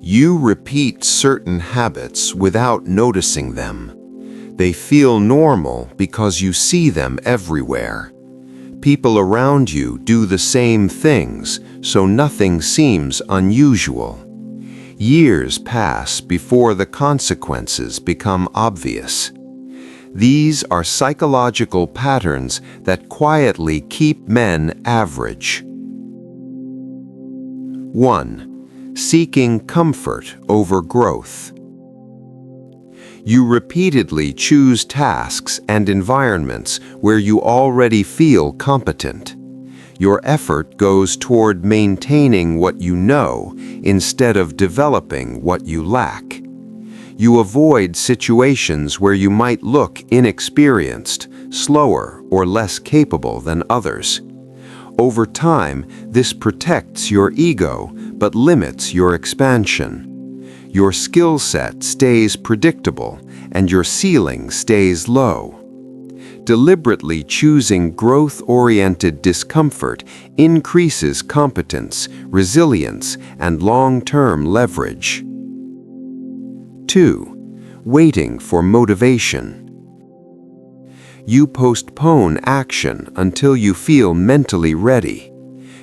You repeat certain habits without noticing them. They feel normal because you see them everywhere. People around you do the same things, so nothing seems unusual. Years pass before the consequences become obvious. These are psychological patterns that quietly keep men average. 1. Seeking comfort over growth. You repeatedly choose tasks and environments where you already feel competent. Your effort goes toward maintaining what you know instead of developing what you lack. You avoid situations where you might look inexperienced, slower, or less capable than others. Over time, this protects your ego but limits your expansion. Your skill set stays predictable and your ceiling stays low. Deliberately choosing growth-oriented discomfort increases competence, resilience, and long-term leverage. 2. Waiting for motivation. You postpone action until you feel mentally ready.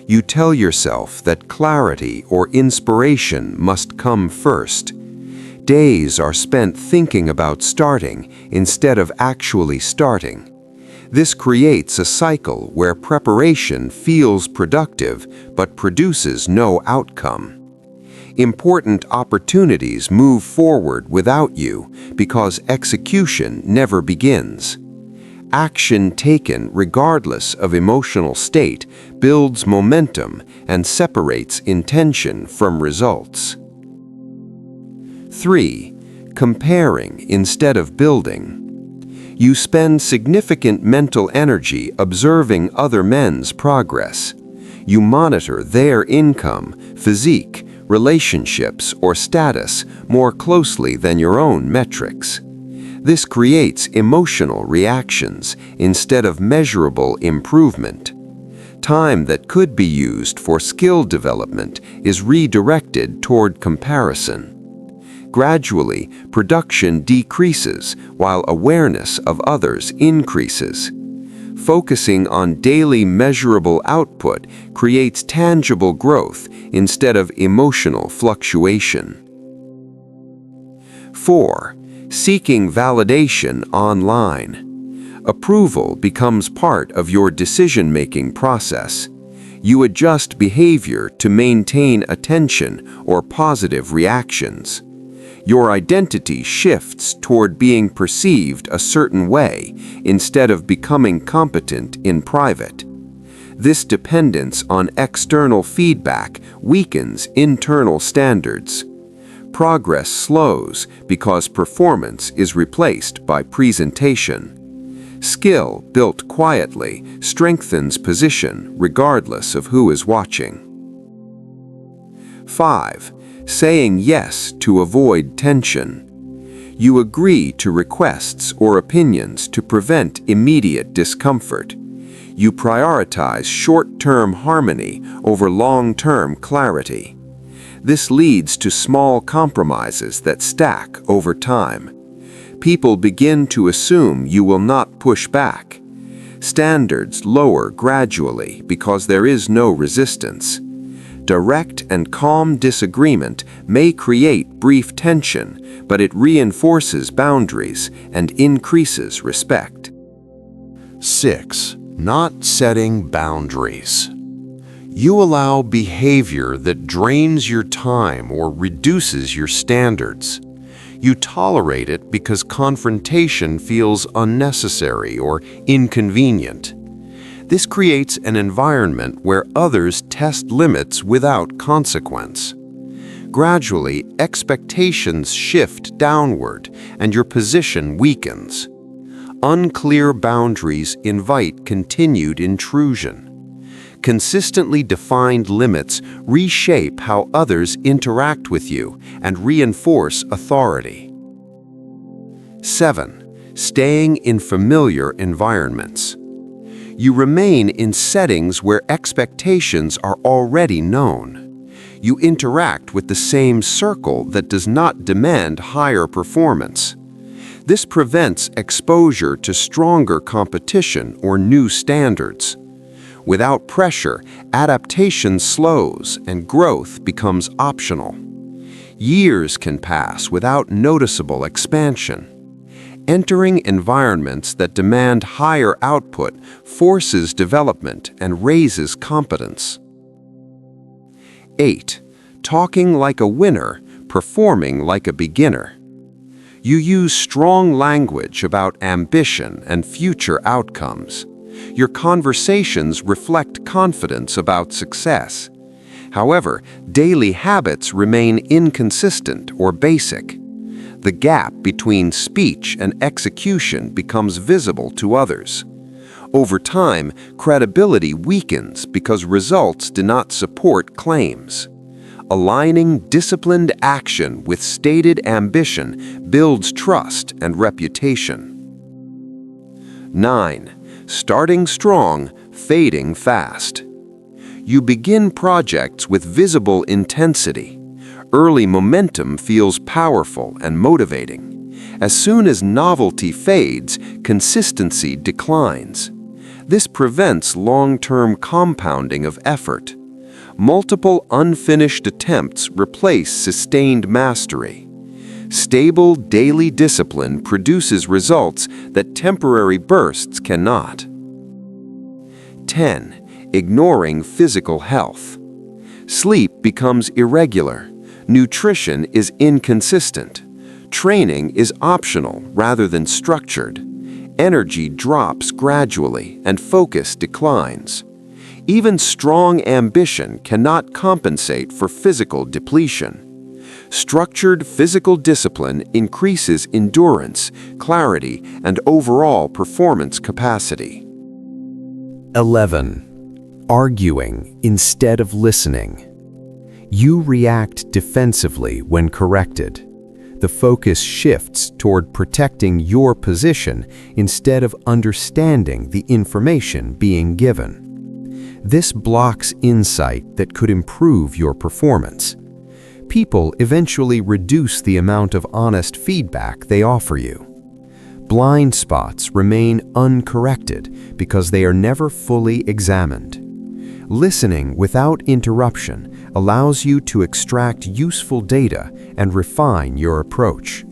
You tell yourself that clarity or inspiration must come first. Days are spent thinking about starting instead of actually starting. This creates a cycle where preparation feels productive but produces no outcome. Important opportunities move forward without you because execution never begins. Action taken regardless of emotional state builds momentum and separates intention from results. 3. Comparing instead of building. You spend significant mental energy observing other men's progress. You monitor their income, physique, relationships, or status more closely than your own metrics. This creates emotional reactions instead of measurable improvement. Time that could be used for skill development is redirected toward comparison. Gradually, production decreases while awareness of others increases. Focusing on daily measurable output creates tangible growth instead of emotional fluctuation. 4. Seeking validation online. Approval becomes part of your decision-making process. You adjust behavior to maintain attention or positive reactions. Your identity shifts toward being perceived a certain way instead of becoming competent in private. This dependence on external feedback weakens internal standards. Progress slows because performance is replaced by presentation. Skill built quietly strengthens position regardless of who is watching. 5. Saying yes to avoid tension. You agree to requests or opinions to prevent immediate discomfort. You prioritize short-term harmony over long-term clarity. This leads to small compromises that stack over time. People begin to assume you will not push back. Standards lower gradually because there is no resistance. Direct and calm disagreement may create brief tension, but it reinforces boundaries and increases respect. 6. Not setting boundaries. You allow behavior that drains your time or reduces your standards. You tolerate it because confrontation feels unnecessary or inconvenient. This creates an environment where others test limits without consequence. Gradually, expectations shift downward and your position weakens. Unclear boundaries invite continued intrusion. Consistently defined limits reshape how others interact with you and reinforce authority. 7. Staying in familiar environments. You remain in settings where expectations are already known. You interact with the same circle that does not demand higher performance. This prevents exposure to stronger competition or new standards. Without pressure, adaptation slows and growth becomes optional. Years can pass without noticeable expansion. Entering environments that demand higher output forces development and raises competence. 8. Talking like a winner, performing like a beginner. You use strong language about ambition and future outcomes. Your conversations reflect confidence about success. However, daily habits remain inconsistent or basic. The gap between speech and execution becomes visible to others. Over time, credibility weakens because results do not support claims. Aligning disciplined action with stated ambition builds trust and reputation. 9. Starting strong, fading fast. You begin projects with visible intensity. Early momentum feels powerful and motivating. As soon as novelty fades, consistency declines. This prevents long-term compounding of effort. Multiple unfinished attempts replace sustained mastery. Stable daily discipline produces results that temporary bursts cannot. 10. Ignoring physical health. Sleep becomes irregular. Nutrition is inconsistent. Training is optional rather than structured. Energy drops gradually and focus declines. Even strong ambition cannot compensate for physical depletion. Structured physical discipline increases endurance, clarity, and overall performance capacity. 11. Arguing instead of listening. You react defensively when corrected. The focus shifts toward protecting your position instead of understanding the information being given. This blocks insight that could improve your performance. People eventually reduce the amount of honest feedback they offer you. Blind spots remain uncorrected because they are never fully examined. Listening without interruption allows you to extract useful data and refine your approach.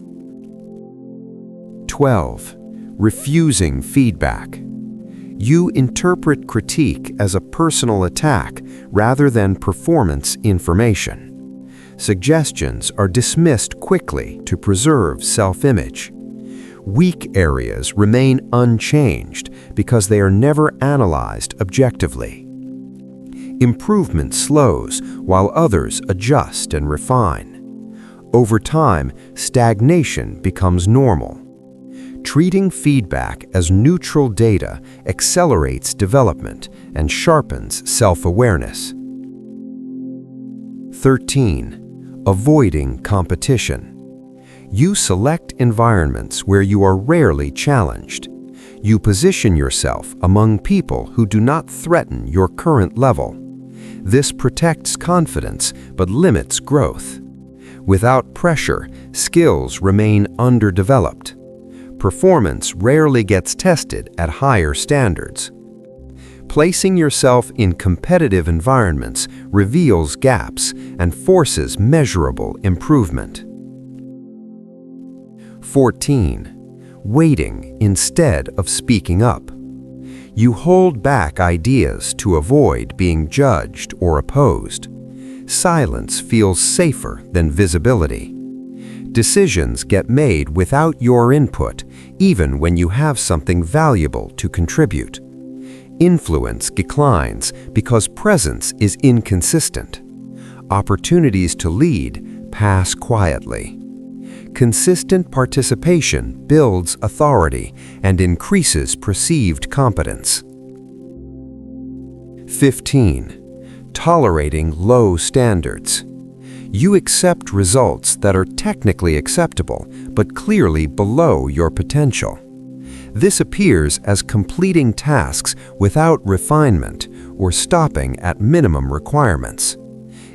12. Refusing feedback. You interpret critique as a personal attack rather than performance information. Suggestions are dismissed quickly to preserve self-image. Weak areas remain unchanged because they are never analyzed objectively. Improvement slows while others adjust and refine. Over time, stagnation becomes normal. Treating feedback as neutral data accelerates development and sharpens self-awareness. 13. Avoiding competition. You select environments where you are rarely challenged. You position yourself among people who do not threaten your current level. This protects confidence but limits growth. Without pressure, skills remain underdeveloped. Performance rarely gets tested at higher standards. Placing yourself in competitive environments reveals gaps and forces measurable improvement. 14. Waiting instead of speaking up. You hold back ideas to avoid being judged or opposed. Silence feels safer than visibility. Decisions get made without your input, even when you have something valuable to contribute. Influence declines because presence is inconsistent. Opportunities to lead pass quietly. Consistent participation builds authority and increases perceived competence. 15. Tolerating low standards. You accept results that are technically acceptable but clearly below your potential. This appears as completing tasks without refinement or stopping at minimum requirements.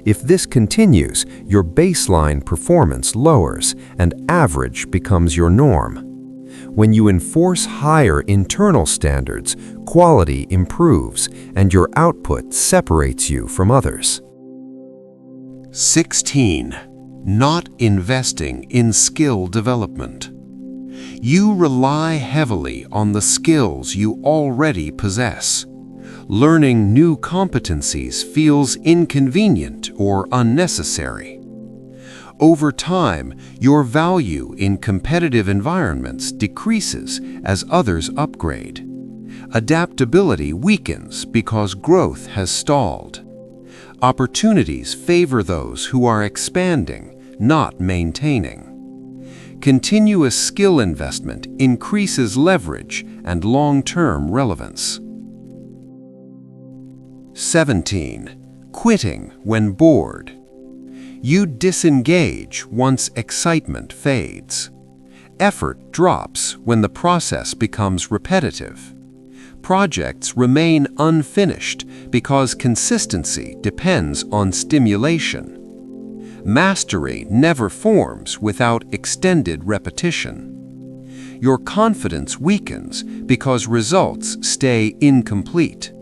If this continues, your baseline performance lowers and average becomes your norm. When you enforce higher internal standards, quality improves and your output separates you from others. 16. Not investing in skill development. You rely heavily on the skills you already possess. Learning new competencies feels inconvenient or unnecessary. Over time, your value in competitive environments decreases as others upgrade. Adaptability weakens because growth has stalled. Opportunities favor those who are expanding, not maintaining. Continuous skill investment increases leverage and long-term relevance. 17. Quitting when bored. You disengage once excitement fades. Effort drops when the process becomes repetitive. Projects remain unfinished because consistency depends on stimulation. Mastery never forms without extended repetition. Your confidence weakens because results stay incomplete.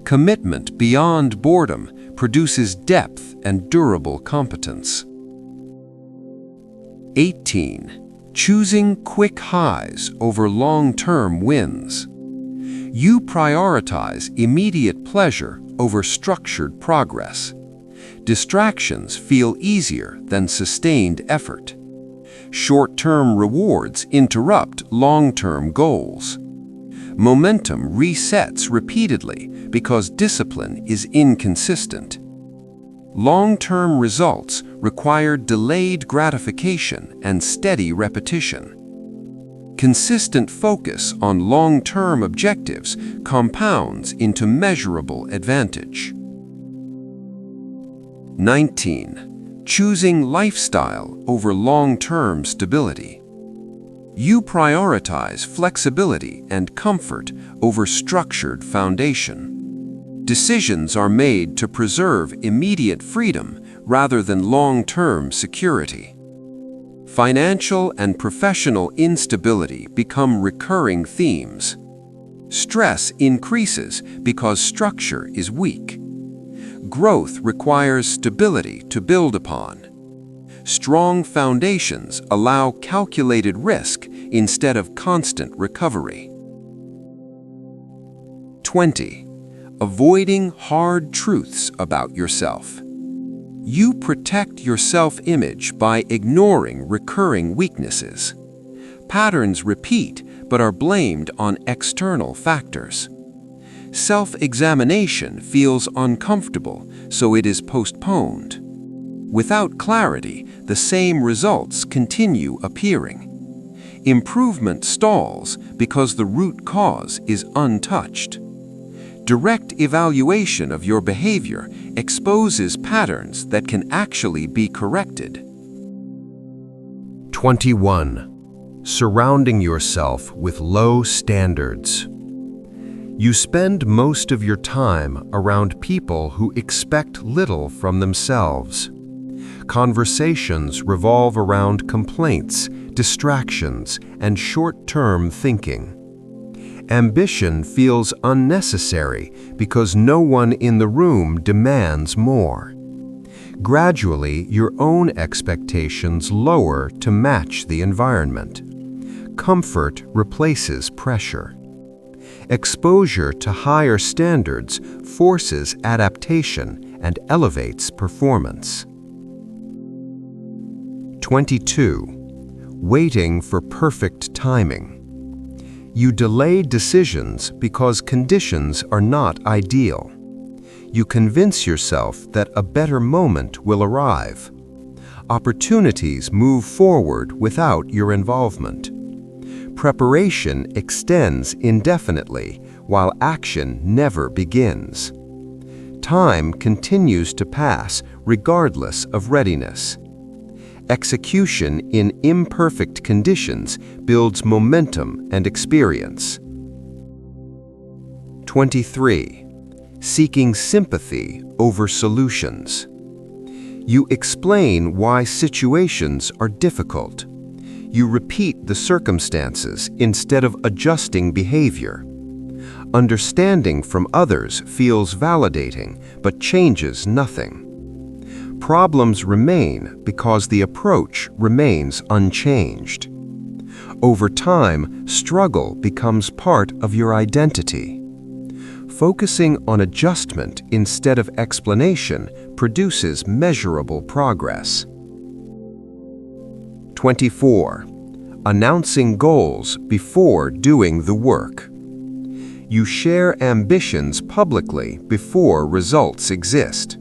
Commitment beyond boredom produces depth and durable competence. 18. Choosing quick highs over long-term wins. You prioritize immediate pleasure over structured progress. Distractions feel easier than sustained effort. Short-term rewards interrupt long-term goals. Momentum resets repeatedly because discipline is inconsistent. Long-term results require delayed gratification and steady repetition. Consistent focus on long-term objectives compounds into measurable advantage. 19. Choosing lifestyle over long-term stability. You prioritize flexibility and comfort over structured foundation. Decisions are made to preserve immediate freedom rather than long-term security. Financial and professional instability become recurring themes. Stress increases because structure is weak. Growth requires stability to build upon. Strong foundations allow calculated risk instead of constant recovery. 20. Avoiding hard truths about yourself. You protect your self-image by ignoring recurring weaknesses. Patterns repeat but are blamed on external factors. Self-examination feels uncomfortable, so it is postponed. Without clarity, the same results continue appearing. Improvement stalls because the root cause is untouched. Direct evaluation of your behavior exposes patterns that can actually be corrected. 21. Surrounding yourself with low standards. You spend most of your time around people who expect little from themselves. Conversations revolve around complaints, distractions, and short-term thinking. Ambition feels unnecessary because no one in the room demands more. Gradually, your own expectations lower to match the environment. Comfort replaces pressure. Exposure to higher standards forces adaptation and elevates performance. 22. Waiting for perfect timing. You delay decisions because conditions are not ideal. You convince yourself that a better moment will arrive. Opportunities move forward without your involvement. Preparation extends indefinitely, while action never begins. Time continues to pass regardless of readiness. Execution in imperfect conditions builds momentum and experience. 23. Seeking sympathy over solutions. You explain why situations are difficult. You repeat the circumstances instead of adjusting behavior. Understanding from others feels validating, but changes nothing. Problems remain because the approach remains unchanged. Over time, struggle becomes part of your identity. Focusing on adjustment instead of explanation produces measurable progress. 24. Announcing goals before doing the work. You share ambitions publicly before results exist.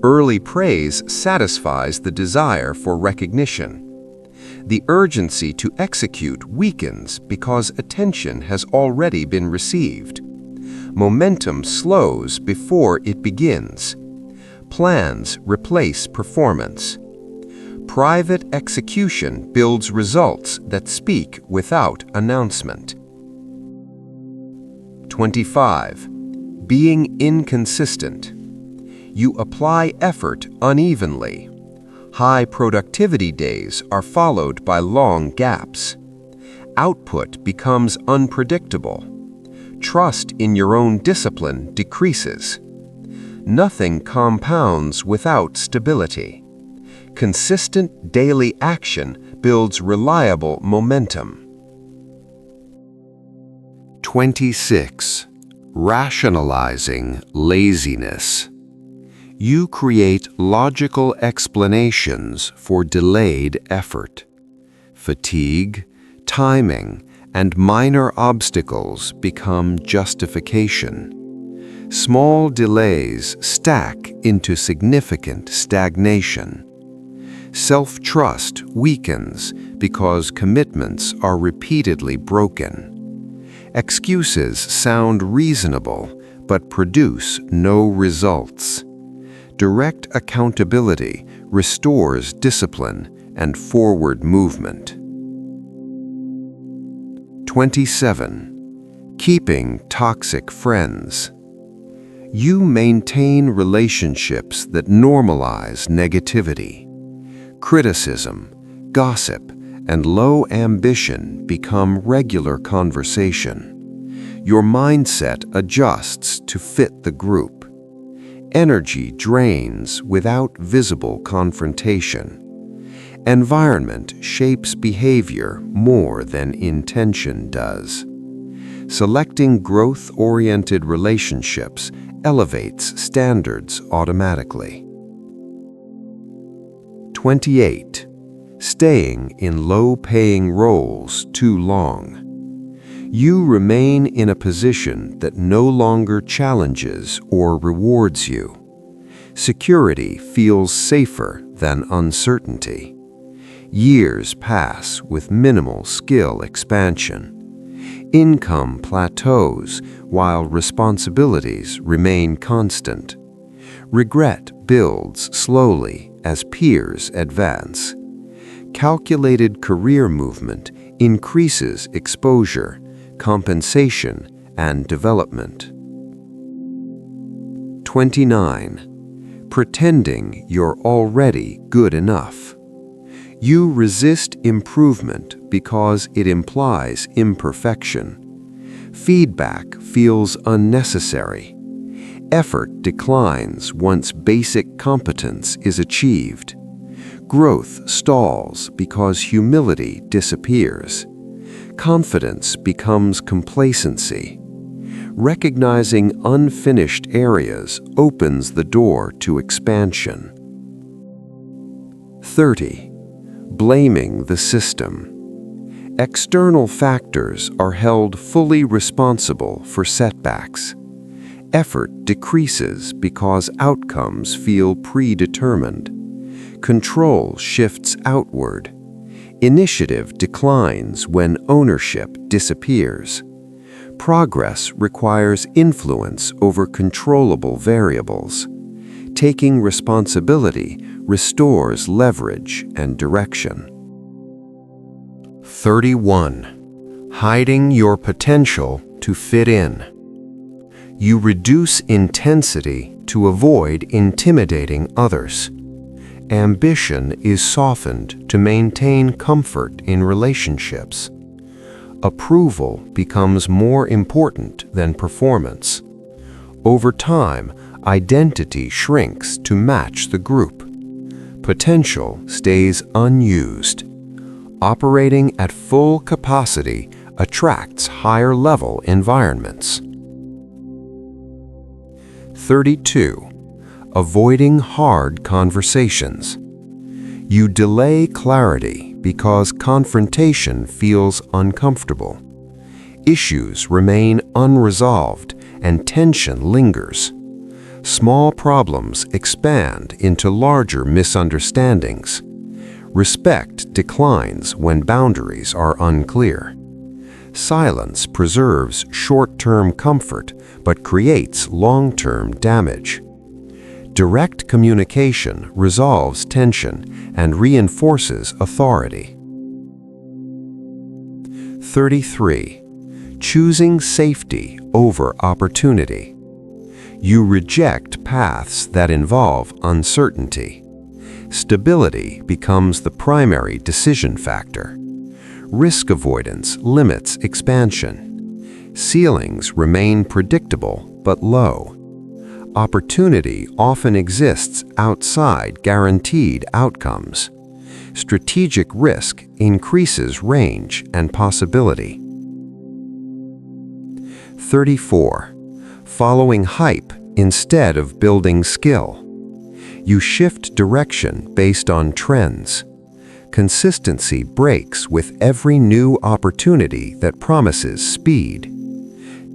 Early praise satisfies the desire for recognition. The urgency to execute weakens because attention has already been received. Momentum slows before it begins. Plans replace performance. Private execution builds results that speak without announcement. 25. Being inconsistent. You apply effort unevenly. High productivity days are followed by long gaps. Output becomes unpredictable. Trust in your own discipline decreases. Nothing compounds without stability. Consistent daily action builds reliable momentum. 26. Rationalizing laziness. You create logical explanations for delayed effort. Fatigue, timing, and minor obstacles become justification. Small delays stack into significant stagnation. Self-trust weakens because commitments are repeatedly broken. Excuses sound reasonable but produce no results. Direct accountability restores discipline and forward movement. 27. Keeping toxic friends. You maintain relationships that normalize negativity. Criticism, gossip, and low ambition become regular conversation. Your mindset adjusts to fit the group. Energy drains without visible confrontation. Environment shapes behavior more than intention does. Selecting growth-oriented relationships elevates standards automatically. 28. Staying in low-paying roles too long. You remain in a position that no longer challenges or rewards you. Security feels safer than uncertainty. Years pass with minimal skill expansion. Income plateaus while responsibilities remain constant. Regret builds slowly as peers advance. Calculated career movement increases exposure, compensation, and development. 29. Pretending you're already good enough. You resist improvement because it implies imperfection. Feedback feels unnecessary. Effort declines once basic competence is achieved. Growth stalls because humility disappears. Confidence becomes complacency. Recognizing unfinished areas opens the door to expansion. 30. Blaming the system. External factors are held fully responsible for setbacks. Effort decreases because outcomes feel predetermined. Control shifts outward. Initiative declines when ownership disappears. Progress requires influence over controllable variables. Taking responsibility restores leverage and direction. 31. Hiding your potential to fit in. You reduce intensity to avoid intimidating others. Ambition is softened to maintain comfort in relationships. Approval becomes more important than performance. Over time, identity shrinks to match the group. Potential stays unused. Operating at full capacity attracts higher-level environments. 32. Avoiding hard conversations. You delay clarity because confrontation feels uncomfortable. Issues remain unresolved and tension lingers. Small problems expand into larger misunderstandings. Respect declines when boundaries are unclear. Silence preserves short-term comfort but creates long-term damage. Direct communication resolves tension and reinforces authority. 33. Choosing safety over opportunity. You reject paths that involve uncertainty. Stability becomes the primary decision factor. Risk avoidance limits expansion. Ceilings remain predictable but low. Opportunity often exists outside guaranteed outcomes. Strategic risk increases range and possibility. 34. Following hype instead of building skill. You shift direction based on trends. Consistency breaks with every new opportunity that promises speed.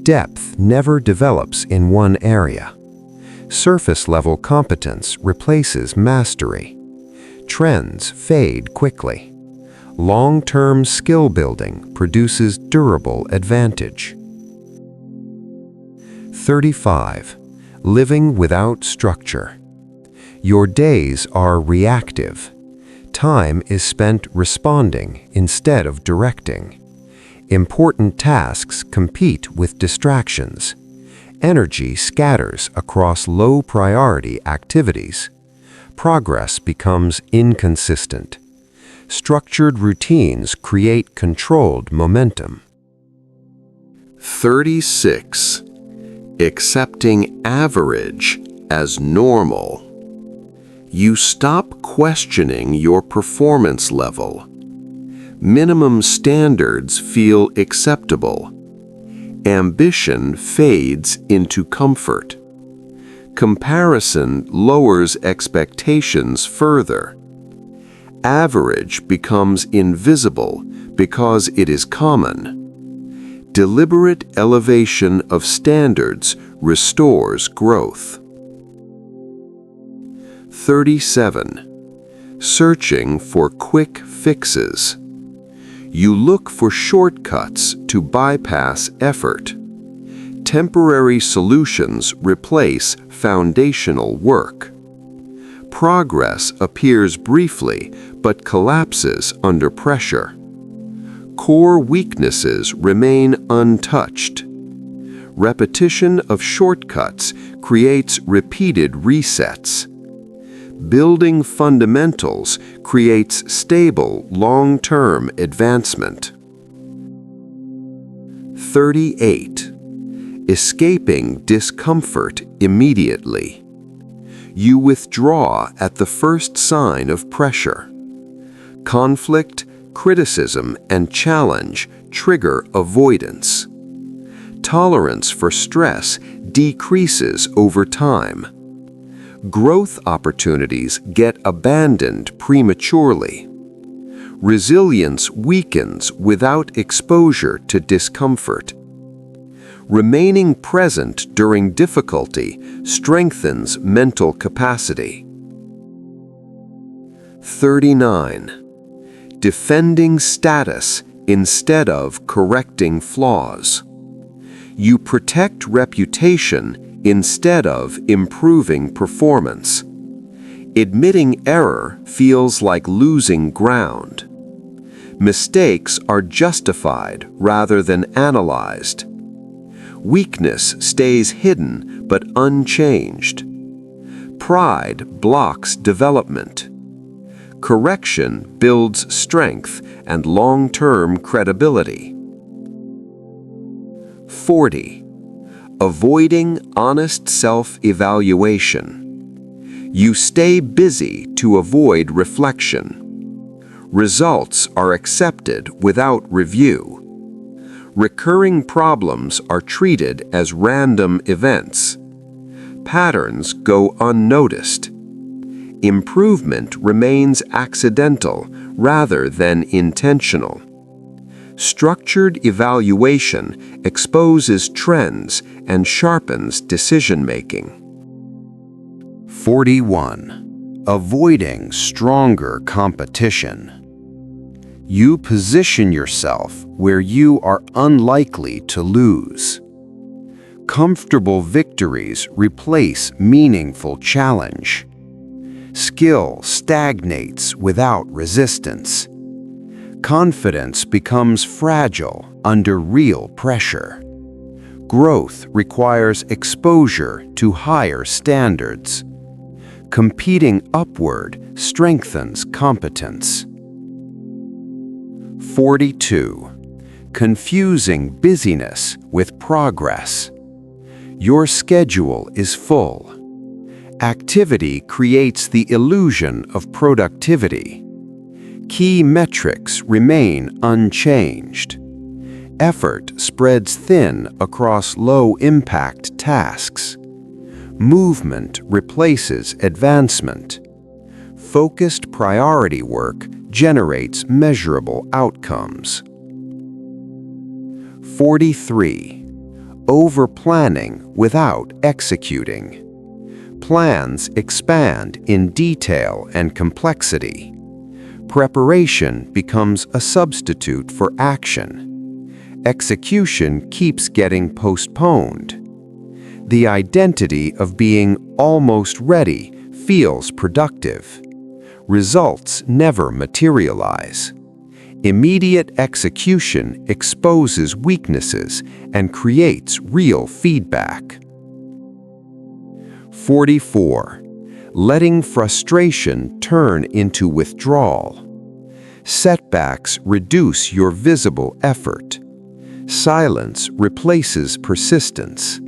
Depth never develops in one area. Surface-level competence replaces mastery. Trends fade quickly. Long-term skill building produces durable advantage. 35. Living without structure. Your days are reactive. Time is spent responding instead of directing. Important tasks compete with distractions. Energy scatters across low-priority activities. Progress becomes inconsistent. Structured routines create controlled momentum. 36. Accepting average as normal. You stop questioning your performance level. Minimum standards feel acceptable. Ambition fades into comfort. Comparison lowers expectations further. Average becomes invisible because it is common. Deliberate elevation of standards restores growth. 37. Searching for quick fixes. You look for shortcuts to bypass effort. Temporary solutions replace foundational work. Progress appears briefly but collapses under pressure. Core weaknesses remain untouched. Repetition of shortcuts creates repeated resets. Building fundamentals creates stable, long-term advancement. 38. Escaping discomfort immediately. You withdraw at the first sign of pressure. Conflict, criticism, and challenge trigger avoidance. Tolerance for stress decreases over time. Growth opportunities get abandoned prematurely. Resilience weakens without exposure to discomfort. Remaining present during difficulty strengthens mental capacity. 39. Defending status instead of correcting flaws. You protect reputation instead of improving performance. Admitting error feels like losing ground. Mistakes are justified rather than analyzed. Weakness stays hidden but unchanged. Pride blocks development. Correction builds strength and long-term credibility. 40. Avoiding honest self-evaluation. You stay busy to avoid reflection. Results are accepted without review. Recurring problems are treated as random events. Patterns go unnoticed. Improvement remains accidental rather than intentional. Structured evaluation exposes trends and sharpens decision-making. 41. Avoiding stronger competition. You position yourself where you are unlikely to lose. Comfortable victories replace meaningful challenge. Skill stagnates without resistance. Confidence becomes fragile under real pressure. Growth requires exposure to higher standards. Competing upward strengthens competence. 42. Confusing busyness with progress. Your schedule is full. Activity creates the illusion of productivity. Key metrics remain unchanged. Effort spreads thin across low-impact tasks. Movement replaces advancement. Focused priority work generates measurable outcomes. 43. Over-planning without executing. Plans expand in detail and complexity. Preparation becomes a substitute for action. Execution keeps getting postponed. The identity of being almost ready feels productive. Results never materialize. Immediate execution exposes weaknesses and creates real feedback. 44. Letting frustration turn into withdrawal. Setbacks reduce your visible effort. Silence replaces persistence.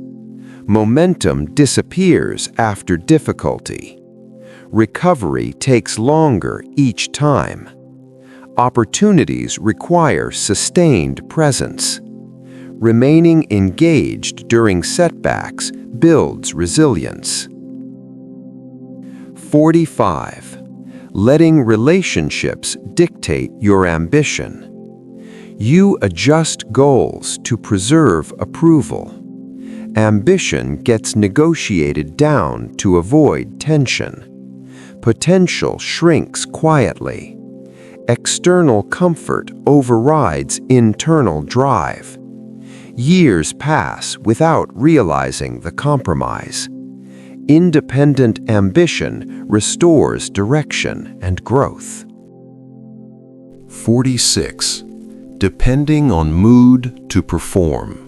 Momentum disappears after difficulty. Recovery takes longer each time. Opportunities require sustained presence. Remaining engaged during setbacks builds resilience. 45. Letting relationships dictate your ambition. You adjust goals to preserve approval. Ambition gets negotiated down to avoid tension. Potential shrinks quietly. External comfort overrides internal drive. Years pass without realizing the compromise. Independent ambition restores direction and growth. 46. Depending on mood to perform.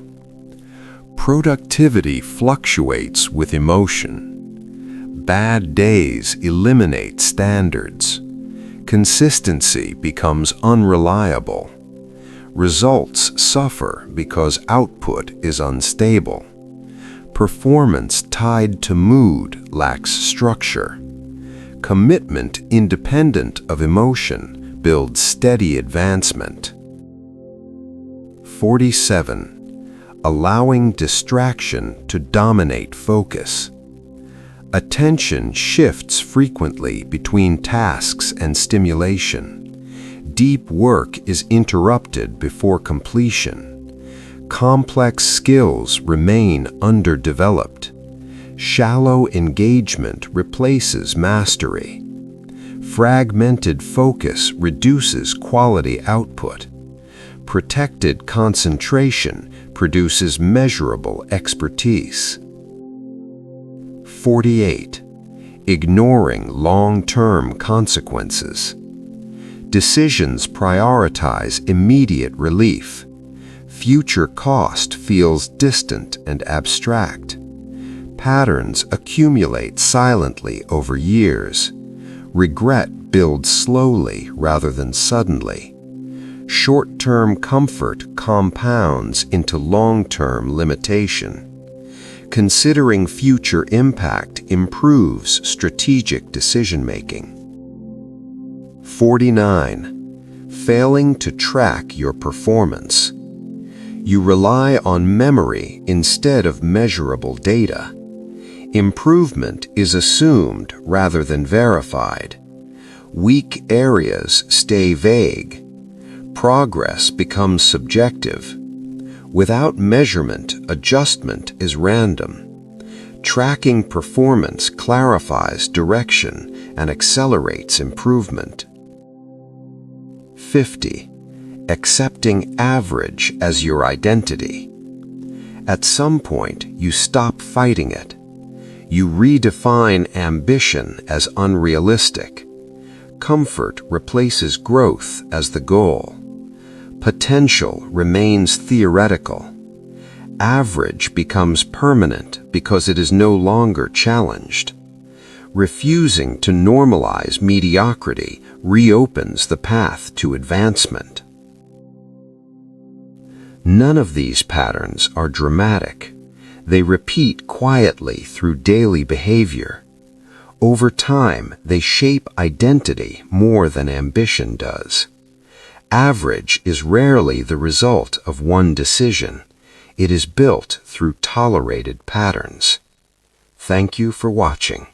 Productivity fluctuates with emotion. Bad days eliminate standards. Consistency becomes unreliable. Results suffer because output is unstable. Performance tied to mood lacks structure. Commitment independent of emotion builds steady advancement. 47. Allowing distraction to dominate focus. Attention shifts frequently between tasks and stimulation. Deep work is interrupted before completion. Complex skills remain underdeveloped. Shallow engagement replaces mastery. Fragmented focus reduces quality output. Protected concentration produces measurable expertise. 48. Ignoring long-term consequences. Decisions prioritize immediate relief. Future cost feels distant and abstract. Patterns accumulate silently over years. Regret build slowly rather than suddenly. Short-term comfort compounds into long-term limitation. Considering future impact improves strategic decision-making. 49. Failing to track your performance. You rely on memory instead of measurable data. Improvement is assumed rather than verified. Weak areas stay vague. Progress becomes subjective. Without measurement, adjustment is random. Tracking performance clarifies direction and accelerates improvement. 50. Accepting average as your identity. At some point, you stop fighting it. You redefine ambition as unrealistic. Comfort replaces growth as the goal. Potential remains theoretical. Average becomes permanent because it is no longer challenged. Refusing to normalize mediocrity reopens the path to advancement. None of these patterns are dramatic. They repeat quietly through daily behavior. Over time, they shape identity more than ambition does. Average is rarely the result of one decision. It is built through tolerated patterns. Thank you for watching.